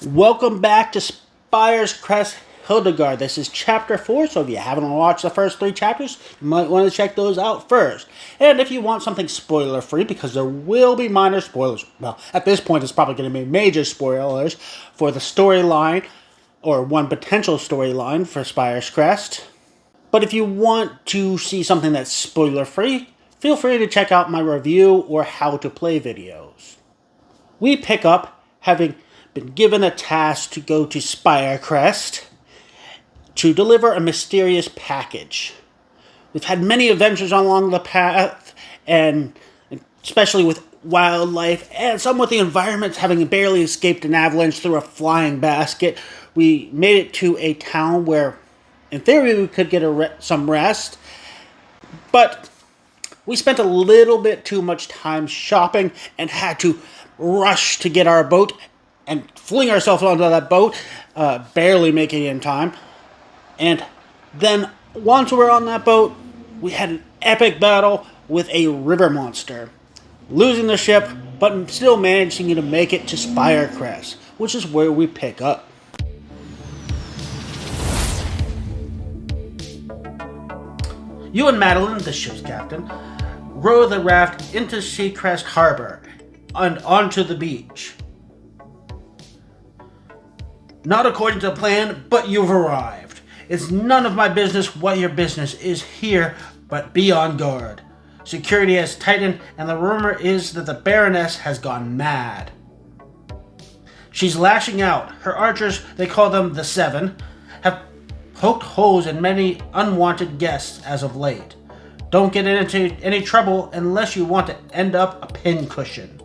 Welcome back to Spire's Crest Hildegard. This is chapter 4, so if you haven't watched the first 3 chapters, you might want to check those out first. And if you want something spoiler-free, because there will be minor spoilers, well, at this point it's probably going to be major spoilers for the storyline, or one potential storyline for Spire's Crest. But if you want to see something that's spoiler-free, feel free to check out my review or how to play videos. We pick up having been given a task to go to Spire Crest to deliver a mysterious package. We've had many adventures along the path, and especially with wildlife, and some with the environments having barely escaped an avalanche through a flying basket. We made it to a town where, in theory, we could get some rest, but we spent a little bit too much time shopping and had to rush to get our boat and fling ourselves onto that boat, barely making it in time. And then, once we were on that boat, we had an epic battle with a river monster, losing the ship, but still managing to make it to Spire Crest, which is where we pick up. You and Madeline, the ship's captain, row the raft into Seacrest Harbor and onto the beach. Not according to plan, but you've arrived. It's none of my business what your business is here, but be on guard. Security has tightened, and the rumor is that the Baroness has gone mad. She's lashing out. Her archers, they call them the Seven, have poked holes in many unwanted guests as of late. Don't get into any trouble unless you want to end up a pincushion.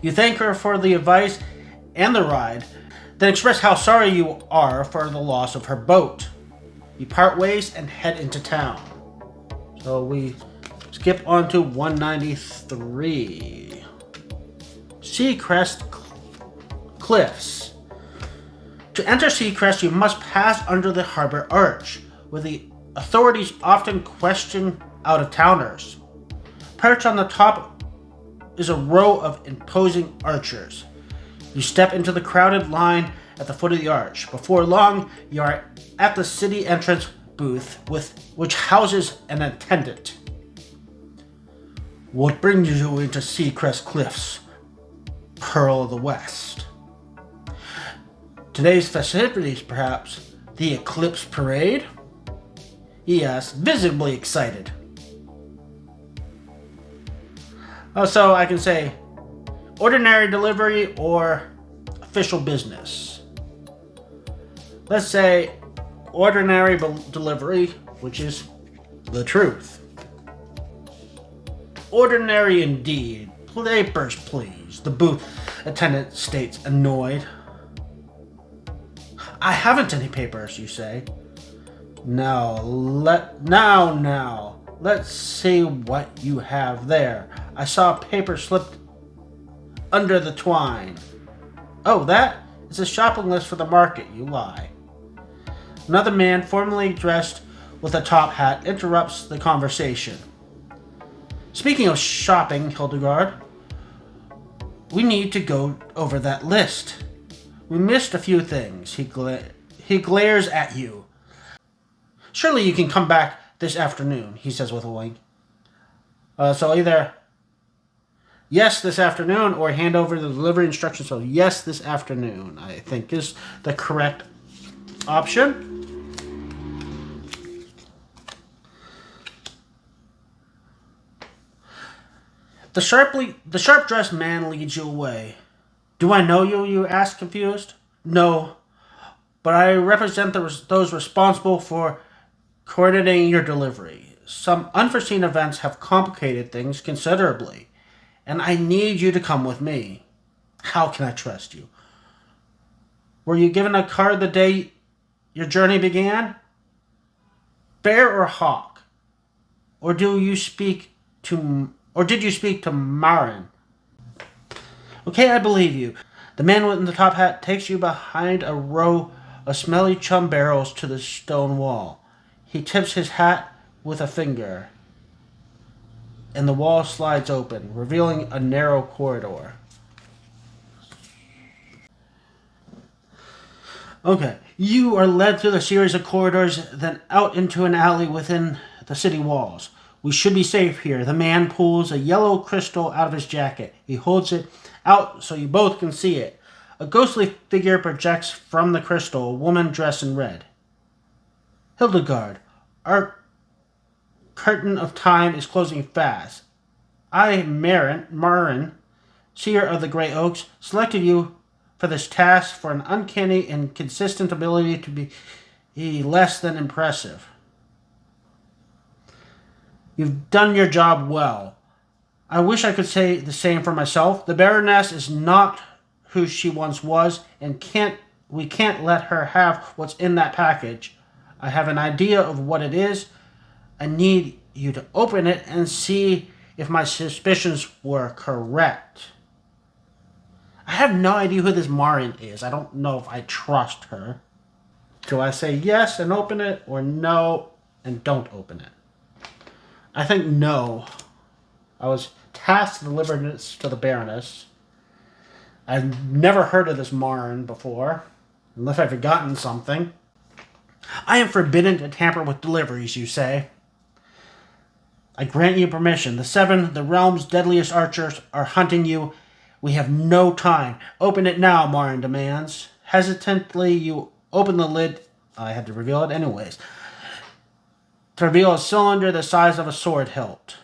You thank her for the advice and the ride, then express how sorry you are for the loss of her boat. You part ways and head into town. So we skip on to 193. Seacrest Cliffs. To enter Seacrest, you must pass under the harbor arch, where the authorities often question out-of-towners. Perched on the top is a row of imposing archers. You step into the crowded line at the foot of the arch. Before long, you are at the city entrance booth, which houses an attendant. What brings you into Seacrest Cliffs, Pearl of the West? Today's festivities, perhaps? The Eclipse Parade? He asks, visibly excited. So I can say ordinary delivery or official business. Let's say ordinary delivery, which is the truth. Ordinary indeed. Papers, please. The booth attendant states, annoyed. I haven't any papers, you say. Now, let's see what you have there. I saw a paper slipped under the twine. Oh, that is a shopping list for the market, you lie. Another man, formally dressed with a top hat, interrupts the conversation. Speaking of shopping, Hildegard, we need to go over that list. We missed a few things. He glares at you. Surely you can come back this afternoon, he says with a wink. So either yes this afternoon or hand over the delivery instructions. So yes this afternoon, I think, is the correct option. The sharp-dressed man leads you away. Do I know you? You ask, confused. No, but I represent those responsible for coordinating your delivery. Some unforeseen events have complicated things considerably, and I need you to come with me. How can I trust you? Were you given a card the day your journey began? Bear or hawk? Or did you speak to Marin? Okay, I believe you. The man with the top hat takes you behind a row of smelly chum barrels to the stone wall. He tips his hat with a finger, and the wall slides open, revealing a narrow corridor. Okay, you are led through the series of corridors, then out into an alley within the city walls. We should be safe here. The man pulls a yellow crystal out of his jacket. He holds it out so you both can see it. A ghostly figure projects from the crystal, a woman dressed in red. Hildegard, our curtain of time is closing fast. I, Marin, seer of the Grey Oaks, selected you for this task for an uncanny and consistent ability to be less than impressive. You've done your job well. I wish I could say the same for myself. The Baroness is not who she once was, and we can't let her have what's in that package. I have an idea of what it is. I need you to open it and see if my suspicions were correct. I have no idea who this Marin is. I don't know if I trust her. Do I say yes and open it, or no and don't open it? I think no. I was tasked to deliver this to the Baroness. I've never heard of this Marin before, unless I've forgotten something. I am forbidden to tamper with deliveries, you say. I grant you permission. The realm's deadliest archers are hunting you. We have no time. Open it now, Marin demands. Hesitantly, you open the lid. I had to reveal it anyways. To reveal a cylinder the size of a sword hilt.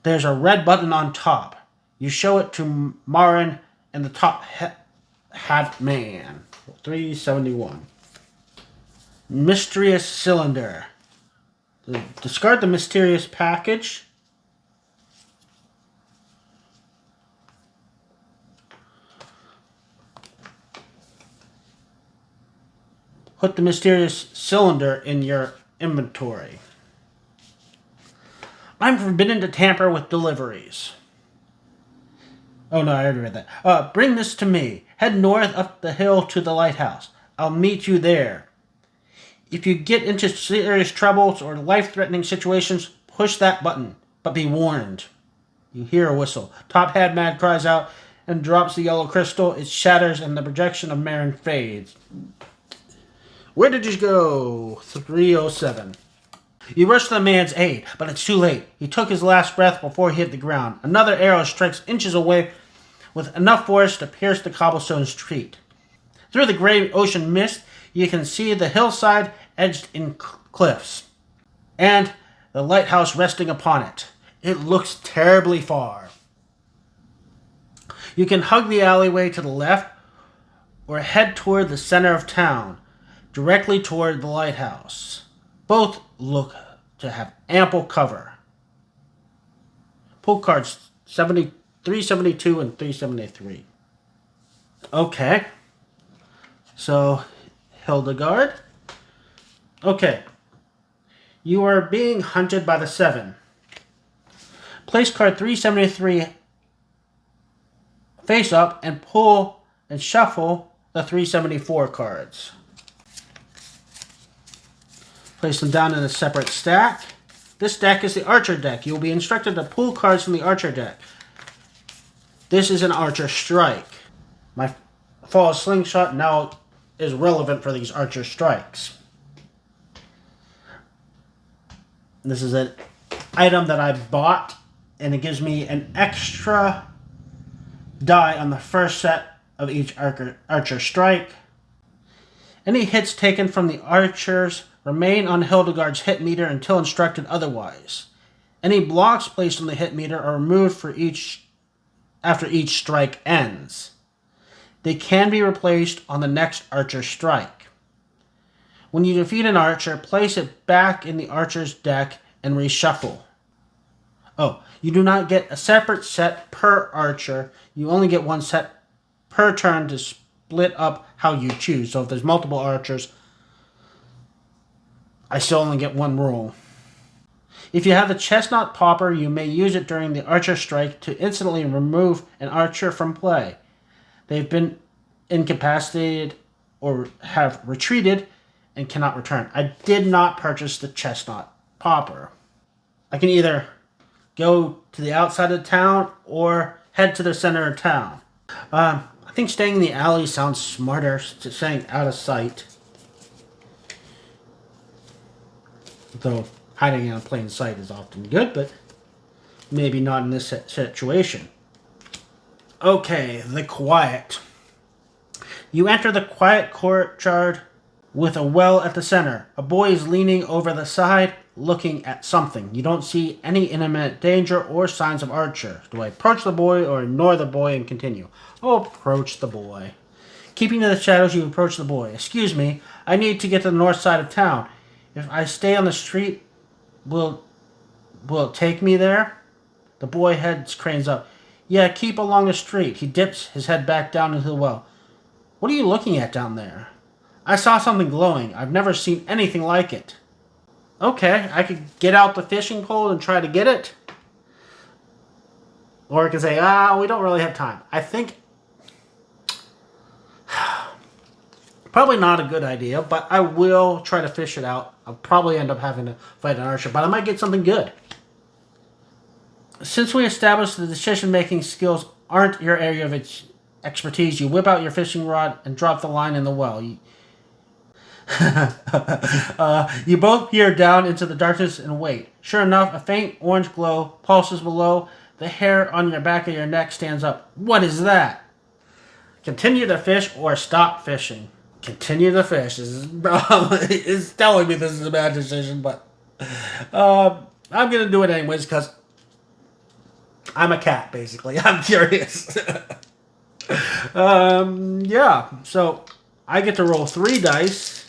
There's a red button on top. You show it to Marin and the top hat man. 371. Mysterious cylinder. Discard the mysterious package. Put the mysterious cylinder in your inventory. I'm forbidden to tamper with deliveries. Oh no, I already read that. Bring this to me. Head north up the hill to the lighthouse. I'll meet you there. If you get into serious troubles or life-threatening situations, push that button. But be warned. You hear a whistle. Top Hat Man cries out and drops the yellow crystal. It shatters and the projection of Marin fades. Where did you go? 307. You rush to the man's aid, but it's too late. He took his last breath before he hit the ground. Another arrow strikes inches away with enough force to pierce the cobblestone street. Through the gray ocean mist, you can see the hillside edged in cliffs, and the lighthouse resting upon it. It looks terribly far. You can hug the alleyway to the left, or head toward the center of town, directly toward the lighthouse. Both look to have ample cover. Pull cards 372 and 373. Okay. So, Hildegard. Okay. You are being hunted by the Seven. Place card 373 face up and pull and shuffle the 374 cards. Place them down in a separate stack. This deck is the Archer deck. You will be instructed to pull cards from the Archer deck. This is an Archer Strike. My Fall Slingshot now is relevant for these Archer Strikes. This is an item that I bought, and it gives me an extra die on the first set of each Archer Strike. Any hits taken from the archers remain on Hildegard's hit meter until instructed otherwise. Any blocks placed on the hit meter are removed after each strike ends. They can be replaced on the next archer strike. When you defeat an archer, place it back in the archer's deck and reshuffle. Oh, you do not get a separate set per archer. You only get one set per turn to split up how you choose. So if there's multiple archers, I still only get one roll. If you have the chestnut popper, you may use it during the archer strike to instantly remove an archer from play. They've been incapacitated or have retreated and cannot return. I did not purchase the chestnut popper. I can either go to the outside of town or head to the center of town. I'm think staying in the alley sounds smarter, staying out of sight. Though hiding in plain sight is often good, but maybe not in this situation. Okay, the quiet. You enter the quiet courtyard with a well at the center. A boy is leaning over the side, looking at something. You don't see any imminent danger or signs of Archer. Do I approach the boy or ignore the boy and continue? I'll approach the boy. Keeping to the shadows, you approach the boy. Excuse me, I need to get to the north side of town. If I stay on the street, will it take me there? The boy cranes up. Yeah, keep along the street. He dips his head back down into the well. What are you looking at down there? I saw something glowing. I've never seen anything like it. Okay, I could get out the fishing pole and try to get it. Or I could say, we don't really have time. I think probably not a good idea, but I will try to fish it out. I'll probably end up having to fight an archer, but I might get something good. Since we established the decision-making skills aren't your area of expertise, you whip out your fishing rod and drop the line in the well. You both peer down into the darkness and wait. Sure enough, a faint orange glow pulses below. The hair on your back of your neck stands up. What is that? Continue to fish or stop fishing. Continue to fish. It's telling me this is a bad decision, but I'm going to do it anyways because I'm a cat, basically. I'm curious. Yeah, so I get to roll 3 dice.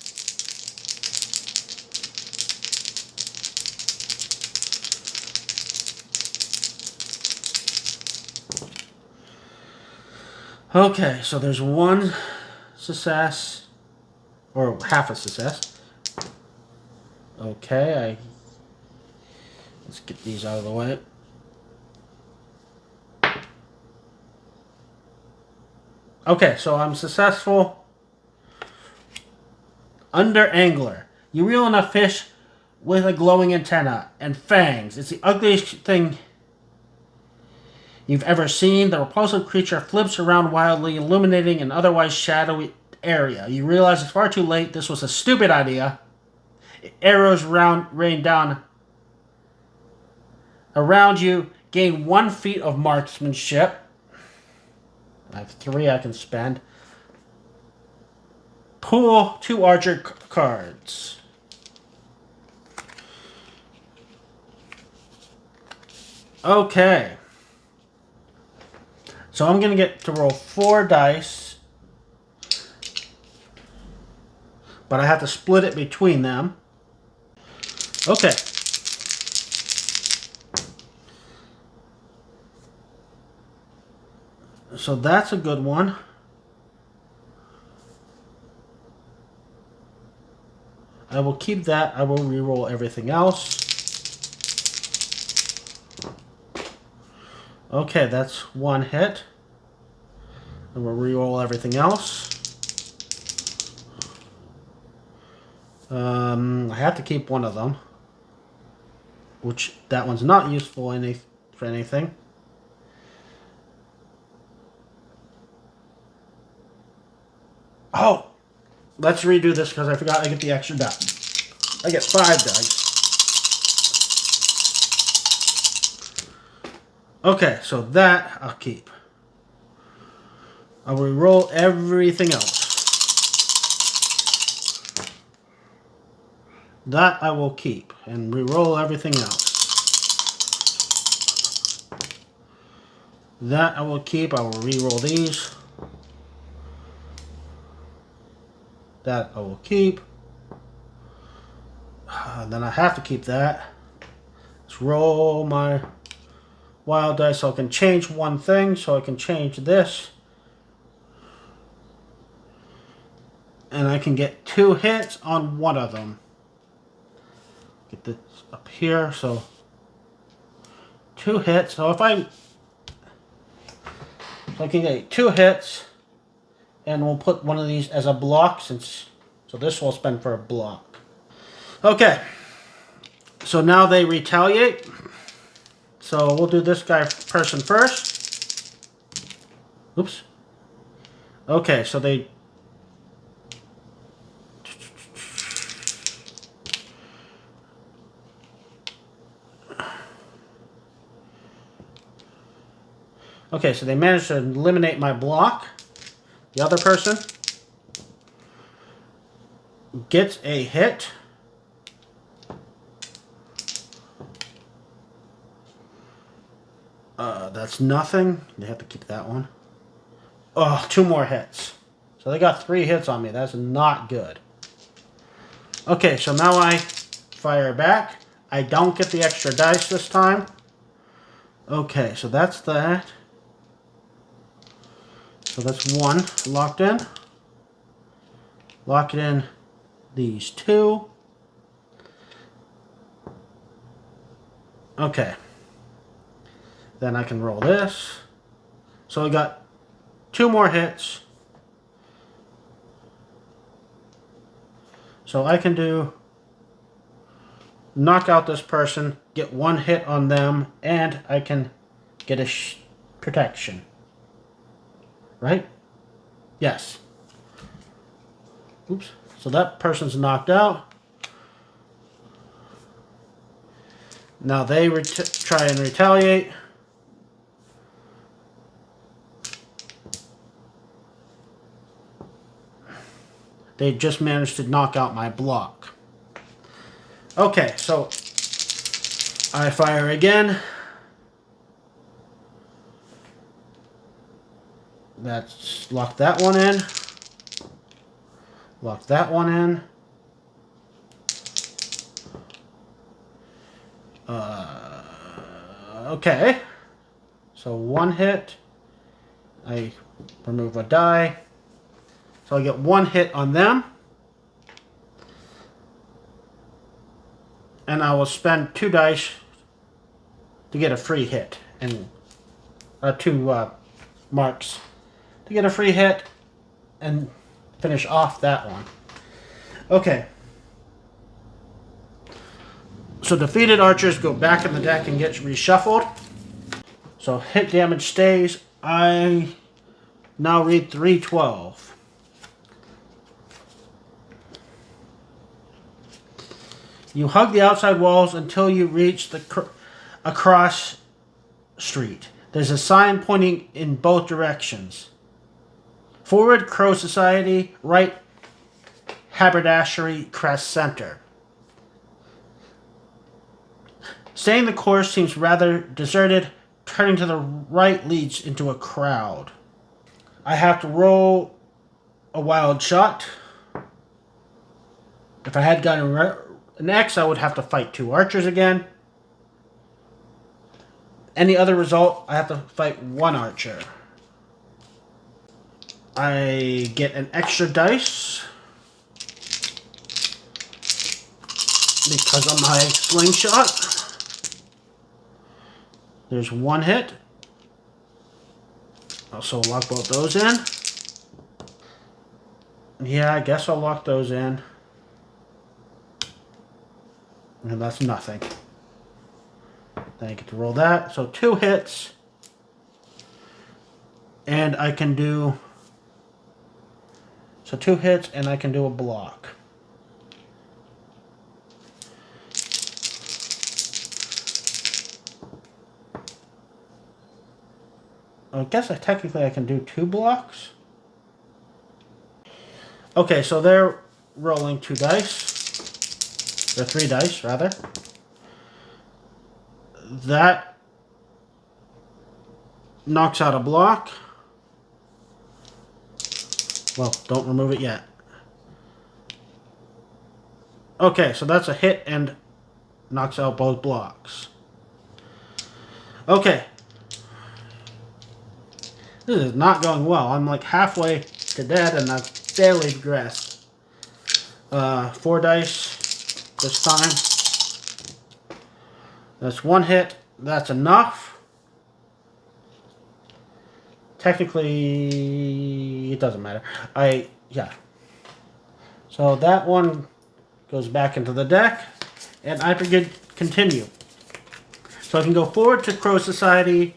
Okay, so there's 1 success, or half a success. Okay, let's get these out of the way. Okay, so I'm successful. Under angler. You reel in a fish with a glowing antenna and fangs. It's the ugliest thing you've ever seen. The repulsive creature flips around wildly, illuminating an otherwise shadowy area. You realize it's far too late. This was a stupid idea. Arrows rain down around you. Gain 1 feat of marksmanship. I have 3 I can spend. Pull 2 archer cards. Okay. So I'm going to get to roll 4 dice. But I have to split it between them. Okay. So that's a good one. I will keep that. I will re-roll everything else. Okay, that's 1 hit. And we'll re-roll everything else. I have to keep one of them. Which, that one's not useful for anything. Oh! Let's redo this because I forgot I get the extra die. I get 5 dice. Okay, so that I'll keep. I will roll everything else. That I will keep and re-roll everything else. That I will keep. I will re-roll these. That I will keep. Then I have to keep that. Let's roll my wild dice so I can change one thing. So I can change this. And I can get 2 hits on one of them. Get this up here. So 2 hits. So if I can get 2 hits. And we'll put one of these as a block so this will spend for a block. Okay. So now they retaliate. So we'll do this person first. Oops. Okay, so they... Okay, so they managed to eliminate my block. The other person gets a hit. That's nothing. They have to keep that one. Oh, 2 more hits. So they got 3 hits on me. That's not good. Okay, so now I fire back. I don't get the extra dice this time. Okay, so that's that. So that's 1 locked in. Lock it in these 2. Okay. Then I can roll this. So I got 2 more hits. So I can do knock out this person, get 1 hit on them, and I can get a protection. Right? Yes. Oops. So that person's knocked out. Now they try and retaliate. They just managed to knock out my block. Okay, so I fire again. Let's lock that one in. Lock that one in. Okay. So 1 hit. I remove a die. So I get 1 hit on them. And I will spend 2 dice to get a free hit. And 2 marks to get a free hit and finish off that one. Okay. So defeated archers go back in the deck and get reshuffled. So hit damage stays. I now read 312. You hug the outside walls until you reach a cross street. There's a sign pointing in both directions. Forward, Crow Society. Right, Haberdashery Crest Center. Staying the course seems rather deserted. Turning to the right leads into a crowd. I have to roll a wild shot. If I had gotten an X, I would have to fight 2 archers again. Any other result, I have to fight 1 archer. I get an extra dice because of my slingshot. There's 1 hit. Also lock both those in. Yeah, I guess I'll lock those in. And that's nothing. Then I get to roll that. So 2 hits. And I can do... So 2 hits and I can do a block. I guess technically I can do 2 blocks. Okay, so they're rolling 2 dice. Or 3 dice, rather. That knocks out a block. Well, don't remove it yet. Okay, so that's a hit and knocks out both blocks. Okay. This is not going well. I'm like halfway to dead and I've barely progressed. 4 dice this time. That's 1 hit. That's enough. Technically, it doesn't matter. Yeah. So that one goes back into the deck. And I can continue. So I can go forward to Crow Society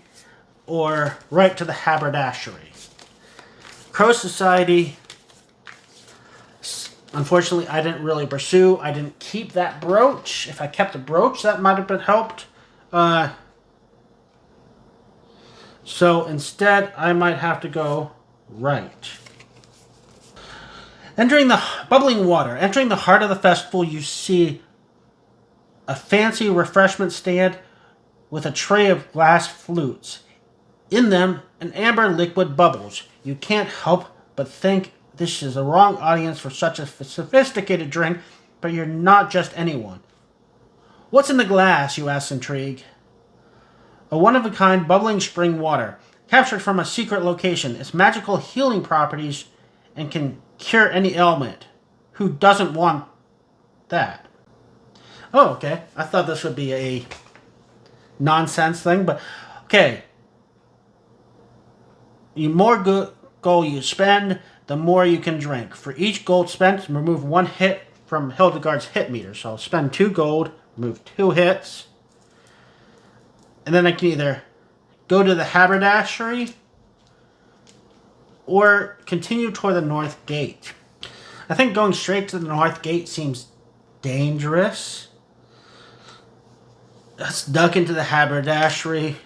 or right to the Haberdashery. Crow Society, unfortunately, I didn't really pursue. I didn't keep that brooch. If I kept the brooch, that might have been helped. So instead, I might have to go right. Entering the bubbling water. Entering the heart of the festival, you see a fancy refreshment stand with a tray of glass flutes. In them, an amber liquid bubbles. You can't help but think this is the wrong audience for such a sophisticated drink, but you're not just anyone. What's in the glass, you ask, intrigued. A one-of-a-kind bubbling spring water, captured from a secret location. Its magical healing properties and can cure any ailment. Who doesn't want that? Oh, okay. I thought this would be a nonsense thing, but okay. The more gold you spend, the more you can drink. For each gold spent, remove 1 hit from Hildegard's hit meter. So I'll spend 2 gold, remove 2 hits. And then I can either go to the haberdashery or continue toward the north gate. I think going straight to the north gate seems dangerous. Let's duck into the haberdashery.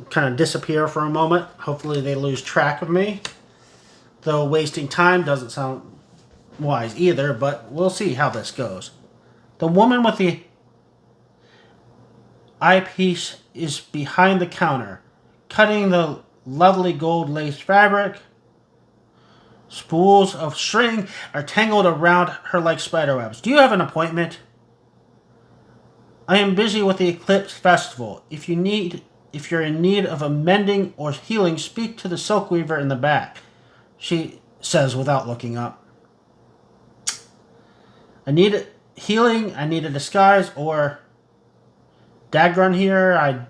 Kind of disappear for a moment. Hopefully they lose track of me. Though wasting time doesn't sound wise either, but we'll see how this goes. The woman with the eyepiece is behind the counter, cutting the lovely gold lace fabric. Spools of string are tangled around her like spiderwebs. Do you have an appointment? I am busy with the Eclipse Festival. If you're in need of a mending or healing, speak to the silk weaver in the back, she says without looking up. I need healing, I need a disguise, or Dagron here. I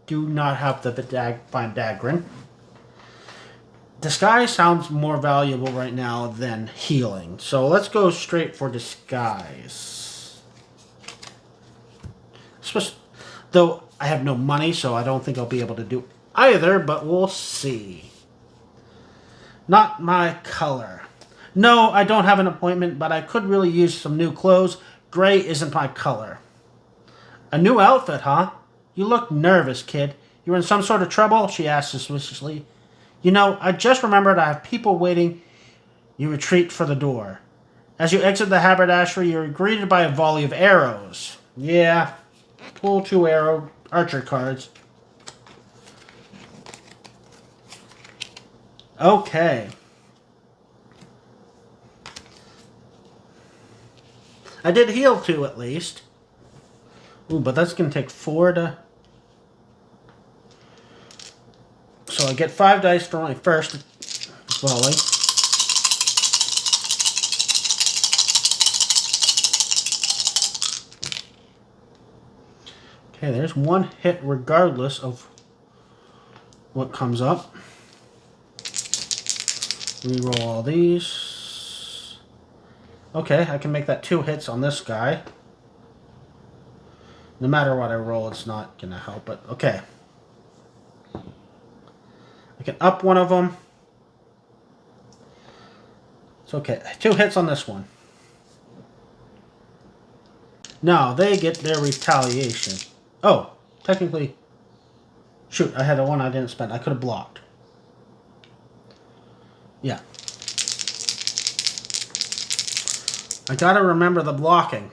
do not have the fine Dagron. Disguise sounds more valuable right now than healing. So let's go straight for disguise. Though I have no money, so I don't think I'll be able to do either, but we'll see. Not my color. No, I don't have an appointment, but I could really use some new clothes. Gray isn't my color. A new outfit, huh? You look nervous, kid. You in some sort of trouble? She asked suspiciously. You know, I just remembered I have people waiting. You retreat for the door. As you exit the haberdashery, you're greeted by a volley of arrows. Yeah, pull 2 archer cards. Okay. I did heal 2 at least. Ooh, but that's going to take 4 to... So I get 5 dice for my first volley. Okay, there's 1 hit regardless of what comes up. Reroll all these. Okay, I can make that 2 hits on this guy. No matter what I roll, it's not going to help, but okay. I can up one of them. It's okay. 2 hits on this one. Now, they get their retaliation. Oh, technically... Shoot, I had a 1 I didn't spend. I could have blocked. Yeah. I gotta remember the blocking.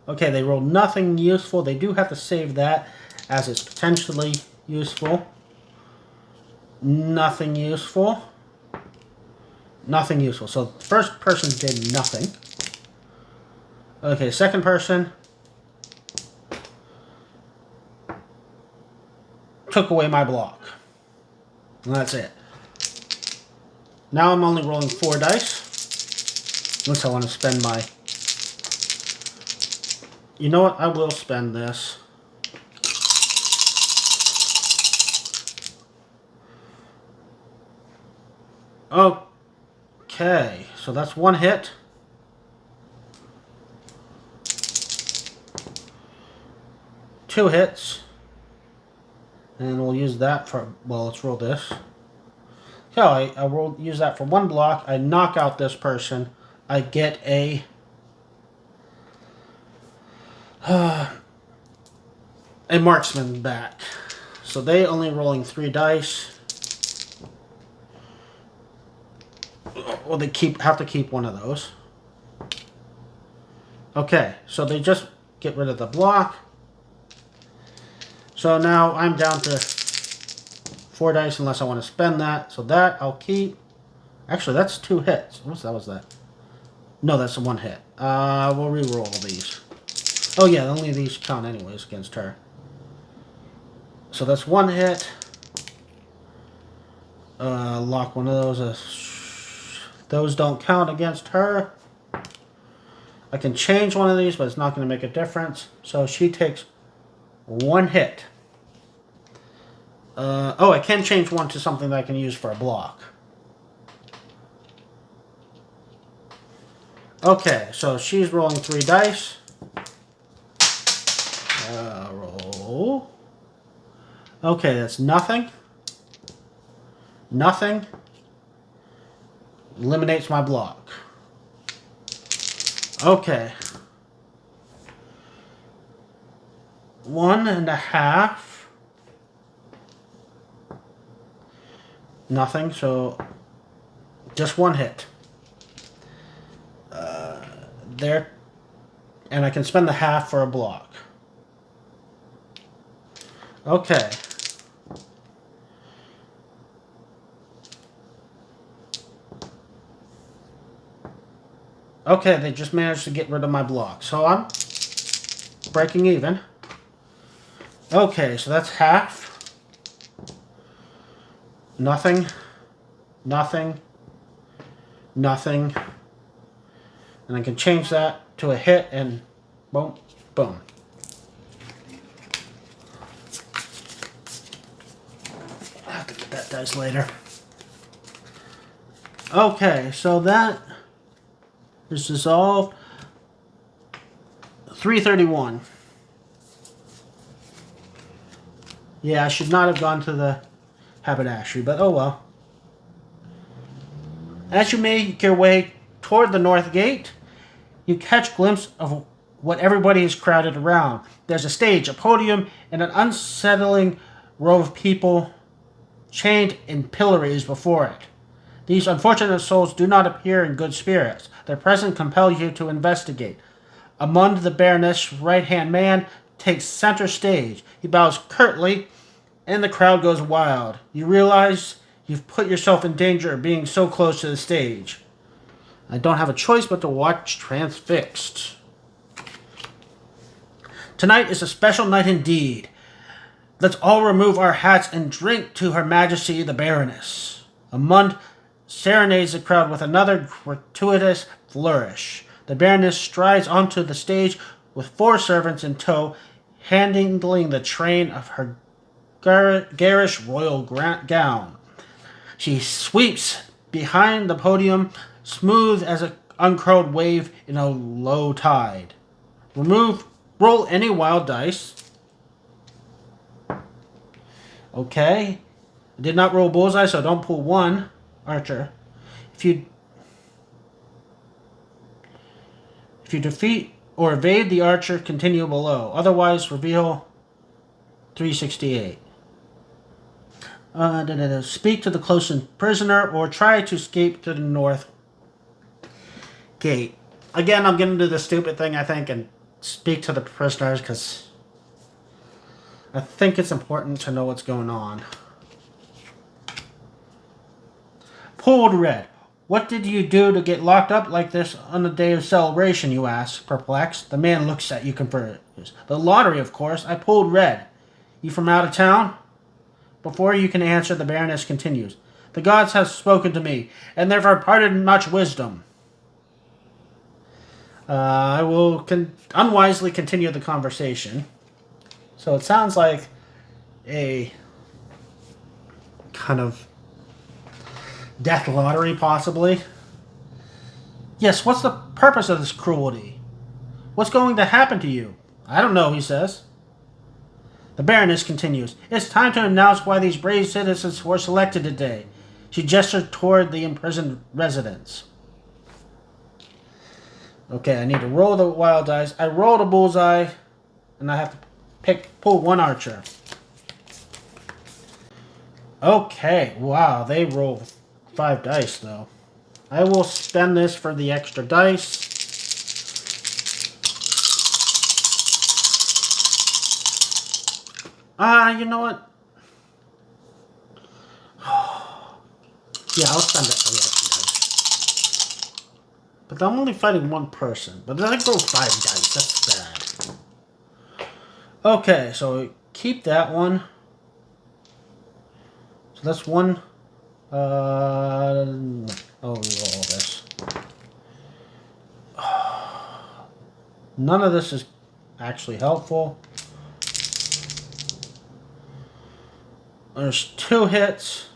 Okay, they rolled nothing useful. They do have to save that as it's potentially useful. Nothing useful. Nothing useful. So the first person did nothing. Okay, second person took away my block. And that's it. Now I'm only rolling 4 dice. Unless I want to spend my... You know what? I will spend this. Okay, so that's 1 hit. Two hits. And we'll use that for... Well, let's roll this. So I will use that for 1 block. I knock out this person. I get a marksman back. So they only rolling 3 dice. Well, they have to keep 1 of those. Okay, so they just get rid of the block. So now I'm down to 4 dice unless I want to spend that. So that I'll keep. Actually, that's 2 hits. What was that? No, that's 1 hit. We'll re-roll these. Oh yeah, only these count anyways against her. So that's 1 hit. Lock one of those. Those don't count against her. I can change one of these, but it's not going to make a difference. So she takes 1 hit. I can change one to something that I can use for a block. Okay, so she's rolling 3 dice. Roll. Okay, that's nothing. Nothing. Eliminates my block. Okay. 1.5. Nothing, so just 1 hit. There. And I can spend the half for a block. Okay. Okay, they just managed to get rid of my block. So I'm breaking even. Okay, so that's half. Nothing. Nothing. Nothing. And I can change that to a hit and boom, boom. I'll have to get that dice later. Okay, so that is dissolved. 331. Yeah, I should not have gone to the haberdashery, but oh well. As you make your way toward the north gate, you catch a glimpse of what everybody is crowded around. There's a stage, a podium, and an unsettling row of people chained in pillories before it. These unfortunate souls do not appear in good spirits. Their presence compels you to investigate. Amund the Baroness' right-hand man takes center stage. He bows curtly, and the crowd goes wild. You realize you've put yourself in danger of being so close to the stage. I don't have a choice but to watch transfixed. Tonight is a special night indeed. Let's all remove our hats and drink to Her Majesty the Baroness. Amund serenades the crowd with another gratuitous flourish. The Baroness strides onto the stage with 4 servants in tow, handling the train of her garish royal royal She sweeps behind the podium, smooth as an uncurled wave in a low tide. Roll any wild dice. Okay. I did not roll bullseye, so don't pull 1. Archer. If you defeat or evade the archer, continue below. Otherwise, reveal 368. Speak to the closest prisoner or try to escape to the north gate. Again, I'm going to do the stupid thing, I think, and speak to the prisoners because I think it's important to know what's going on. Pulled red. What did you do to get locked up like this on the day of celebration, you ask, perplexed. The man looks at you confused. The lottery, of course. I pulled red. You from out of town? Before you can answer, the Baroness continues. The gods have spoken to me, and they've imparted much wisdom. I will unwisely continue the conversation. So it sounds like a kind of death lottery, possibly. Yes, what's the purpose of this cruelty? What's going to happen to you? I don't know, he says. The Baroness continues. It's time to announce why these brave citizens were selected today. She gestured toward the imprisoned residents. Okay, I need to roll the wild dice. I rolled a bullseye, and I have to pull one archer. Okay, wow, they rolled 5 dice, though. I will spend this for the extra dice. You know what? Yeah, I'll spend it for the extra dice. But I'm only fighting one person. But I rolled 5 dice. That's bad. Okay, so keep that one. So that's one. I'll roll this. None of this is actually helpful. There's 2 hits.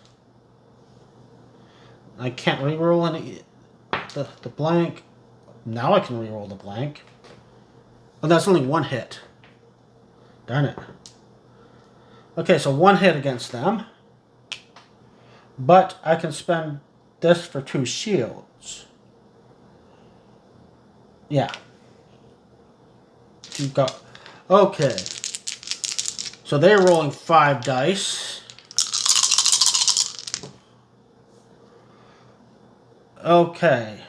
I can't reroll any the blank. Now I can reroll the blank. Oh, that's only 1 hit. Darn it. Okay, so 1 hit against them. But I can spend this for 2 shields. Yeah. You've got. Okay. So they're rolling 5 dice. Okay.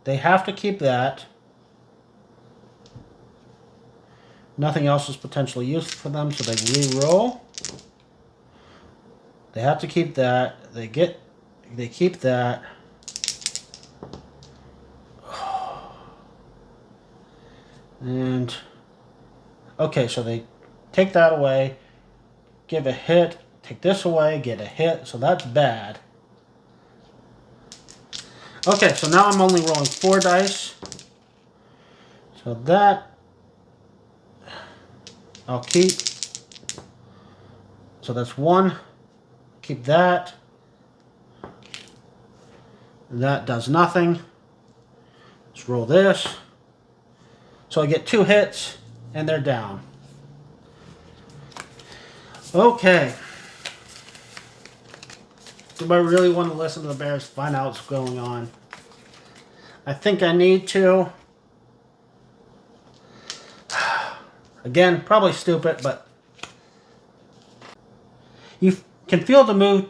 They have to keep that. Nothing else is potentially useful for them, so they re-roll. They have to keep that. They keep that. And okay, so they take that away, give a hit, take this away, get a hit, so that's bad. Okay, so now I'm only rolling 4 dice. So that I'll keep. So that's 1. Keep that. That does nothing. Let's roll this. So I get 2 hits, and they're down. Okay. Do I really want to listen to the bears, find out what's going on? I think I need to. Again, probably stupid, but you can feel the mood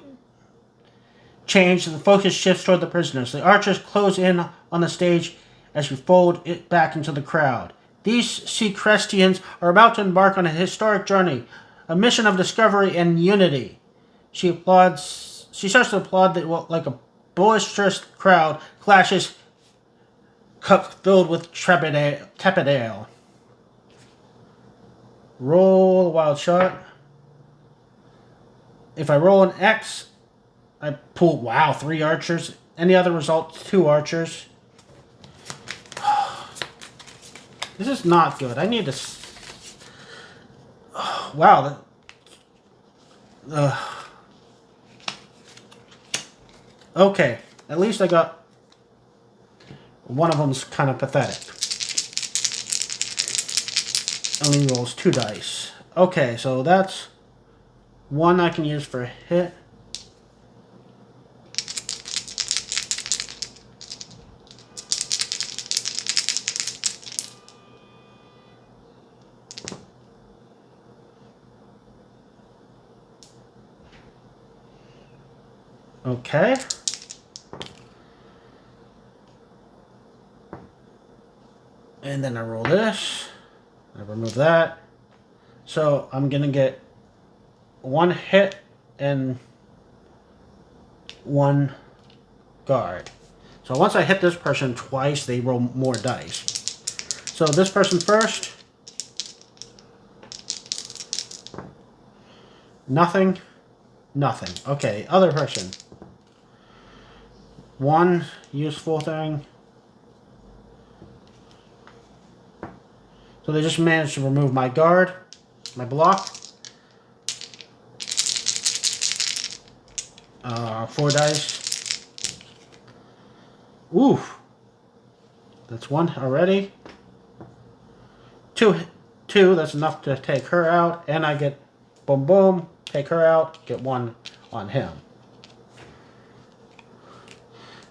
change and the focus shifts toward the prisoners. The archers close in on the stage as you fold it back into the crowd. These Seacrestians are about to embark on a historic journey, a mission of discovery and unity. She starts to applaud like a boisterous crowd clashes cup filled with tepid ale. Roll a wild shot. If I roll an X, I pull, 3 archers. Any other result, 2 archers. This is not good. I need to... wow. Okay. At least I got... one of them's kind of pathetic. Only rolls 2 dice. Okay, so that's 1 I can use for a hit. Okay. And then I roll this. I remove that. So I'm going to get 1 hit and 1 guard. So once I hit this person twice, they roll more dice. So this person first. Nothing. Nothing. Okay, other person. 1 useful thing. So they just managed to remove my guard, my block. 4 dice. Ooh. That's 1 already. 2, that's enough to take her out. And I get boom, boom, take her out, get 1 on him.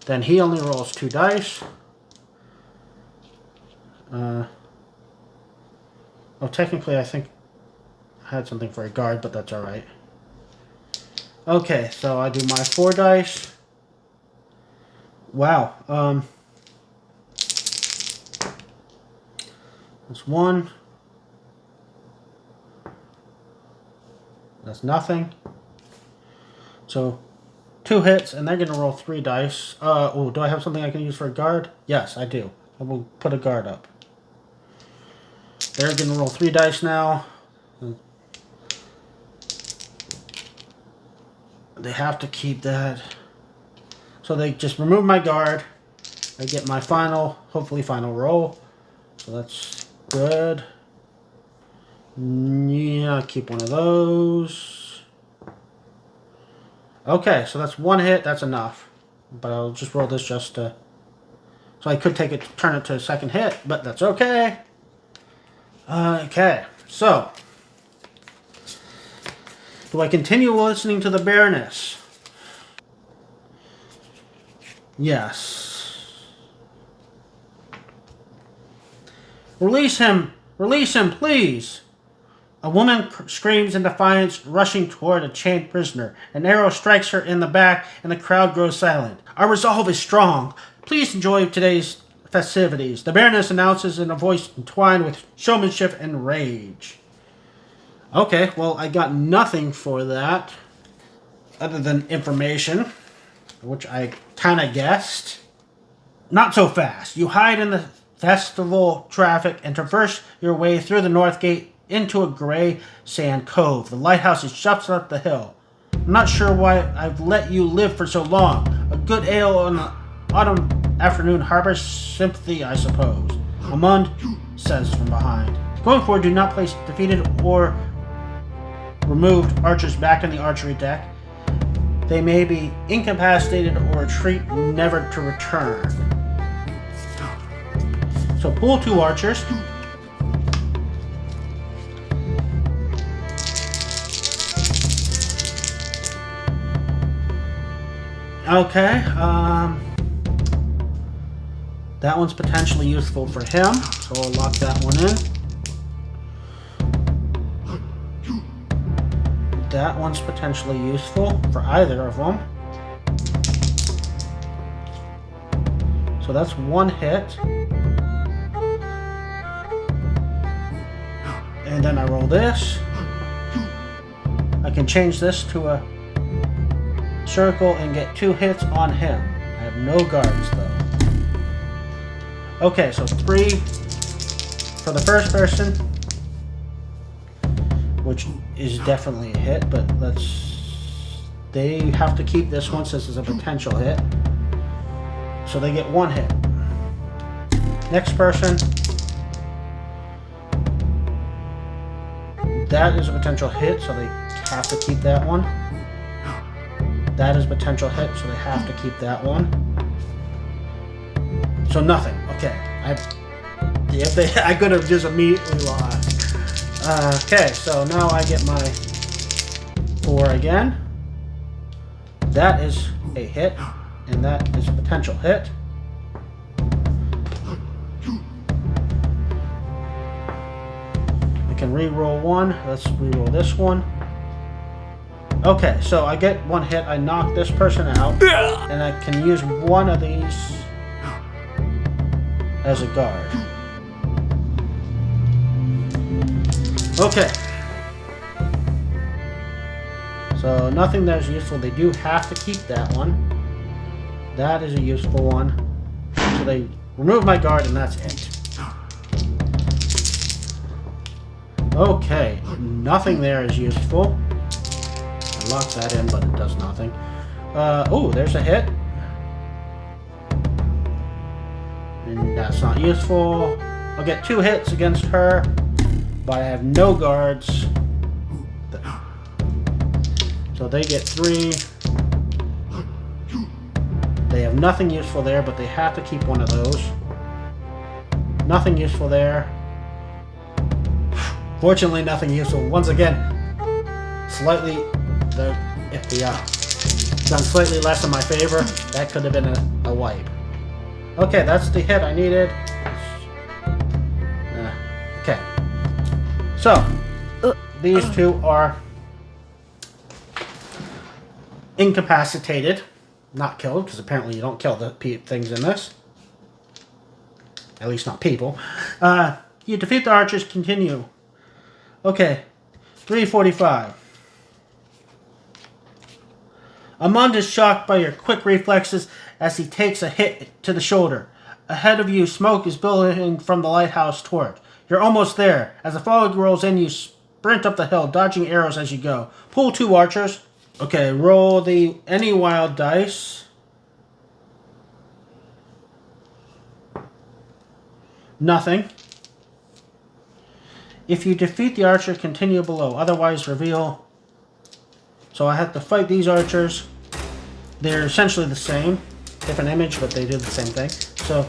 Then he only rolls 2 dice. Well, technically, I think I had something for a guard, but that's alright. Okay, so I do my 4 dice. Wow. That's 1. That's nothing. So 2 hits, and they're going to roll 3 dice. Oh, do I have something I can use for a guard? Yes, I do. I will put a guard up. They're going to roll 3 dice now. They have to keep that. So they just remove my guard. I get my final, hopefully final roll. So that's good. Yeah, I'll keep one of those. Okay, so that's 1 hit. That's enough. But I'll just roll this just to... So I could take it, turn it to a second hit, but that's okay. Okay, so... Do I continue listening to the Baroness? Yes. Release him! Release him, please! A woman screams in defiance, rushing toward a chained prisoner. An arrow strikes her in the back, and the crowd grows silent. Our resolve is strong. Please enjoy today's festivities. The Baroness announces in a voice entwined with showmanship and rage. Okay, well, I got nothing for that, other than information, which I kind of guessed. Not so fast. You hide in the festival traffic and traverse your way through the north gate into a gray sand cove. The lighthouse is just up the hill. I'm not sure why I've let you live for so long. A good ale on the autumn afternoon harbors sympathy, I suppose. Amund says from behind. Going forward, do not place defeated or removed archers back on the archery deck. They may be incapacitated or retreat never to return. So pull 2 archers. Okay, that one's potentially useful for him, so I'll lock that one in. That one's potentially useful for either of them. So that's 1 hit. And then I roll this. I can change this to a circle and get 2 hits on him. I have no guards though. Okay, so 3 for the first person, which is definitely a hit, but they have to keep this one since it's a potential hit. So they get 1 hit. Next person, that is a potential hit, so they have to keep that one. That is potential hit, so they have to keep that one. So nothing. Okay. I could have just immediately lost. Okay, so now I get my 4 again. That is a hit, and that is a potential hit. I can re-roll 1. Let's re-roll this one. Okay, so I get 1 hit. I knock this person out, and I can use one of these as a guard. Okay. So nothing that is useful. They do have to keep that one. That is a useful one. So they remove my guard, and that's it. Okay, nothing there is useful. I lock that in, but it does nothing. Oh, there's a hit. And that's not useful. I'll get 2 hits against her, but I have no guards. So they get 3. They have nothing useful there, but they have to keep one of those. Nothing useful there. Fortunately, nothing useful. Once again, slightly the FBI. Done slightly less in my favor. That could have been a wipe. Okay, that's the hit I needed. Okay. So, these two are incapacitated. Not killed, because apparently you don't kill the things in this. At least not people. You defeat the archers, continue. Okay, 345. Amund is shocked by your quick reflexes as he takes a hit to the shoulder. Ahead of you, smoke is billowing from the lighthouse torch. You're almost there. As the fog rolls in, you sprint up the hill, dodging arrows as you go. Pull 2 archers. Okay, roll any wild dice. Nothing. If you defeat the archer, continue below. Otherwise, reveal. So I have to fight these archers. They're essentially the same. Different image, but they do the same thing. So.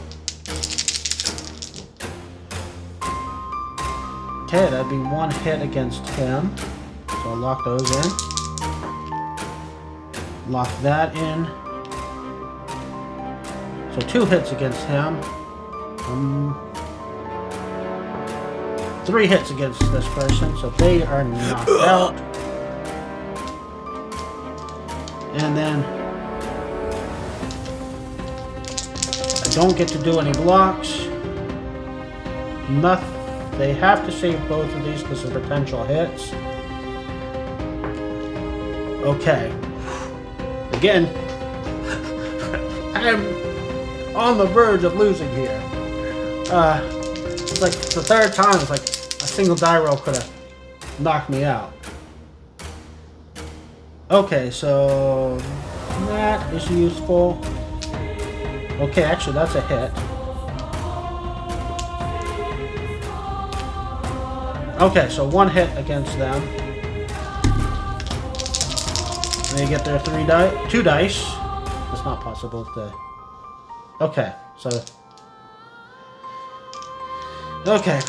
Okay, that'd be 1 hit against him. So I'll lock those in. Lock that in. So 2 hits against him. 3 hits against this person, so they are knocked out. And then I don't get to do any blocks. Nothing. They have to save both of these because of potential hits. Okay. Again, I'm on the verge of losing here. It's like the 3rd time. It's like a single die roll could have knocked me out. Okay, so that is useful. Okay, actually that's a hit. Okay, so 1 hit against them. They get their 2 dice. It's not possible to. Okay, so. Okay.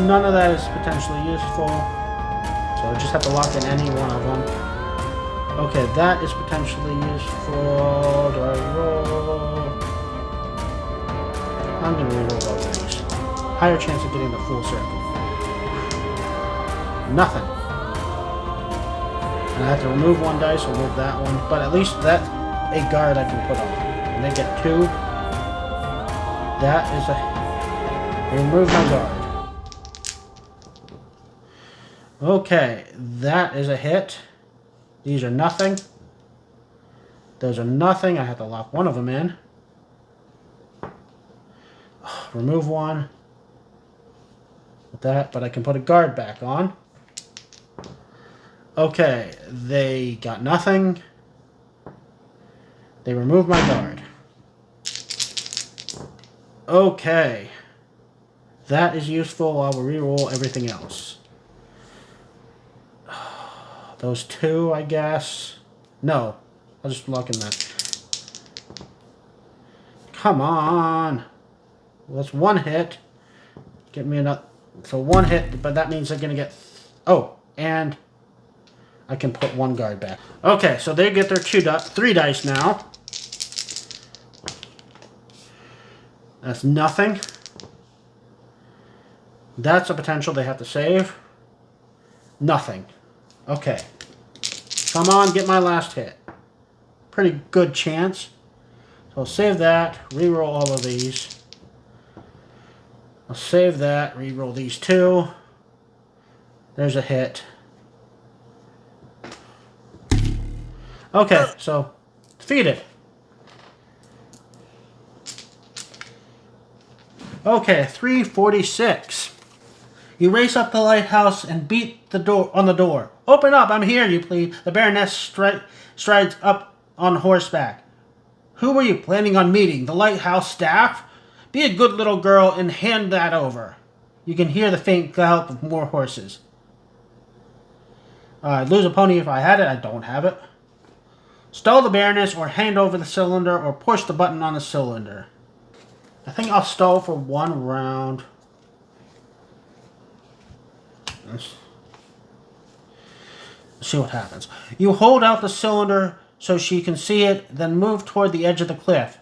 None of that is potentially useful. So I just have to lock in any one of them. Okay, that is potentially useful. Do I roll? I'm going to reroll both of these. Higher chance of getting the full circle. Nothing. And I have to remove 1 dice, remove that one. But at least that's a guard I can put on. And they get 2. That is a. Remove my guard. Okay, that is a hit. These are nothing. Those are nothing. I have to lock one of them in. Remove 1. With that, but I can put a guard back on. Okay, they got nothing. They removed my guard. Okay. That is useful. I will reroll everything else. Those 2, I guess. No. I'll just lock in that. Come on. Well, that's 1 hit. Get me another. So 1 hit, but that means they're going to get. Oh, and I can put 1 guard back. Okay, so they get their 3 dice now. That's nothing. That's a potential they have to save. Nothing. Okay. Come on, get my last hit. Pretty good chance. So I'll save that. Reroll all of these. I'll save that. Reroll these 2. There's a hit. Okay, so defeated. Okay, 346. You race up the lighthouse and beat the door on the door. Open up, I'm here, you plead. The Baroness strides up on horseback. Who were you planning on meeting? The lighthouse staff? Be a good little girl and hand that over. You can hear the faint gallop of more horses. I'd lose a pony if I had it. I don't have it. Stall the Baroness or hand over the cylinder or push the button on the cylinder. I think I'll stall for 1 round. See what happens. You hold out the cylinder so she can see it, then move toward the edge of the cliff.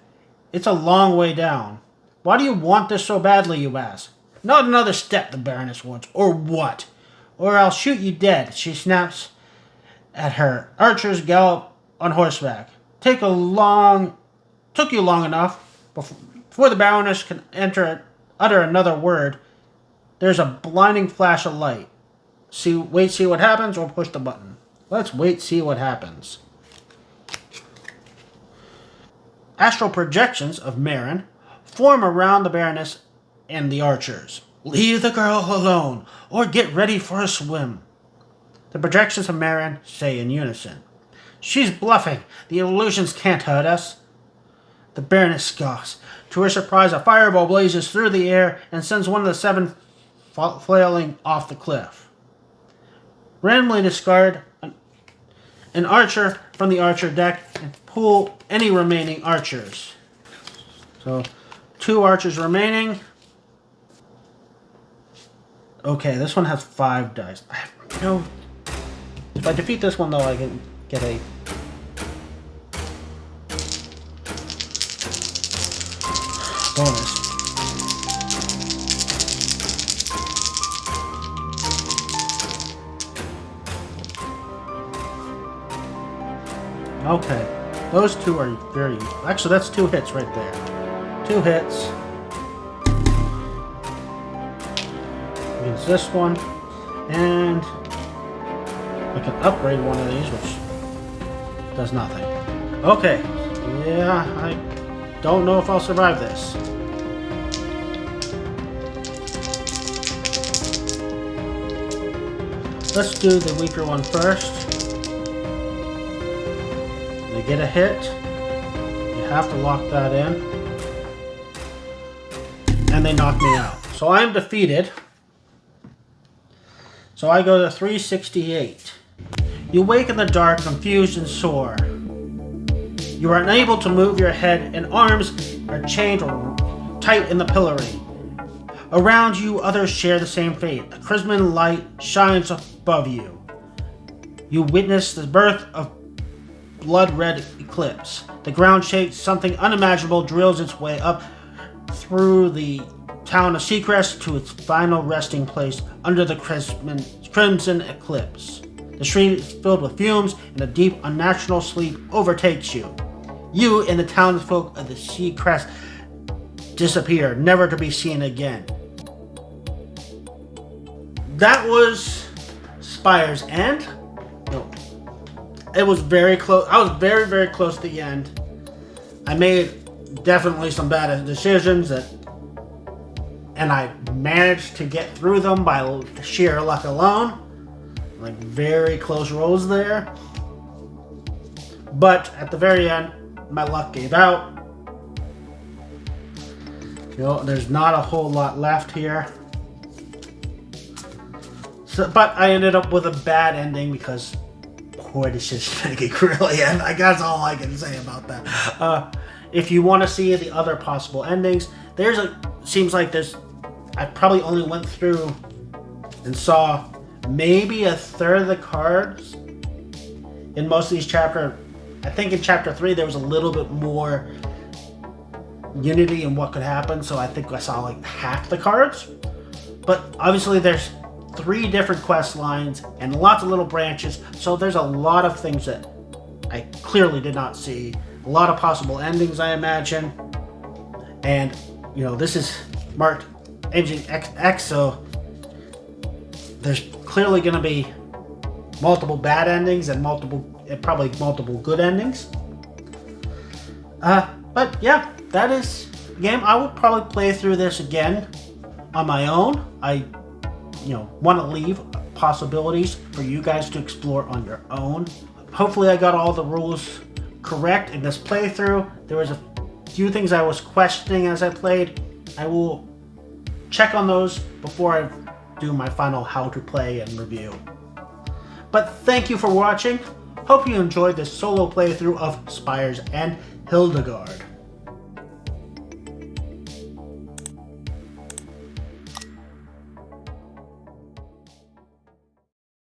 It's a long way down. Why do you want this so badly, you ask? Not another step, the Baroness wants. Or what? Or I'll shoot you dead, she snaps at her. Archers gallop on horseback. Took you long enough before the Baroness can utter another word. There's a blinding flash of light. See what happens, or push the button. Let's wait, see what happens. Astral projections of Marin form around the Baroness and the archers. Leave the girl alone, or get ready for a swim. The projections of Marin say in unison. She's bluffing. The illusions can't hurt us. The Baroness scoffs. To her surprise, a fireball blazes through the air and sends one of the 7 flailing off the cliff. Randomly discard an archer from the archer deck and pull any remaining archers. So, 2 archers remaining. Okay, this one has 5 dice. I have no... If I defeat this one, though, I can get a... bonus. Okay, those 2 are very... Actually, that's 2 hits right there. 2 hits. Against this one. And I can upgrade one of these, which does nothing. Okay, yeah, I don't know if I'll survive this. Let's do the weaker one first. They get a hit. You have to lock that in. And they knock me out. So I'm defeated. So I go to 368. You wake in the dark, confused and sore. You are unable to move your head, and arms are chained tight in the pillory. Around you, others share the same fate. A crimson light shines above you. You witness the birth of blood-red eclipse. The ground shakes. Something unimaginable drills its way up through the town of Seacrest to its final resting place under the crimson eclipse. The street is filled with fumes, and a deep, unnatural sleep overtakes you. You and the townsfolk of the Seacrest disappear, never to be seen again. That was Spire's End. No, it was very close. I was very, very close to the end. I made definitely some bad decisions and I managed to get through them by sheer luck alone. Like, very close rolls there. But at the very end, my luck gave out. You know, there's not a whole lot left here. So, but I ended up with a bad ending because poor decision making, really. And that's all I can say about that. If you want to see the other possible endings, seems like I probably only went through and saw maybe a third of the cards in most of these chapters. I think in chapter 3 there was a little bit more unity in what could happen, so I think I saw like half the cards. But obviously there's 3 different quest lines and lots of little branches, so there's a lot of things that I clearly did not see. A lot of possible endings, I imagine. And, you know, this is marked Engine XX, so there's clearly going to be multiple bad endings and probably multiple good endings. But yeah, that is the game. I will probably play through this again on my own. I, want to leave possibilities for you guys to explore on your own. Hopefully I got all the rules correct in this playthrough. There was a few things I was questioning as I played. I will check on those before I do my final how to play and review. But thank you for watching. Hope you enjoyed this solo playthrough of Spire's End Hildegard.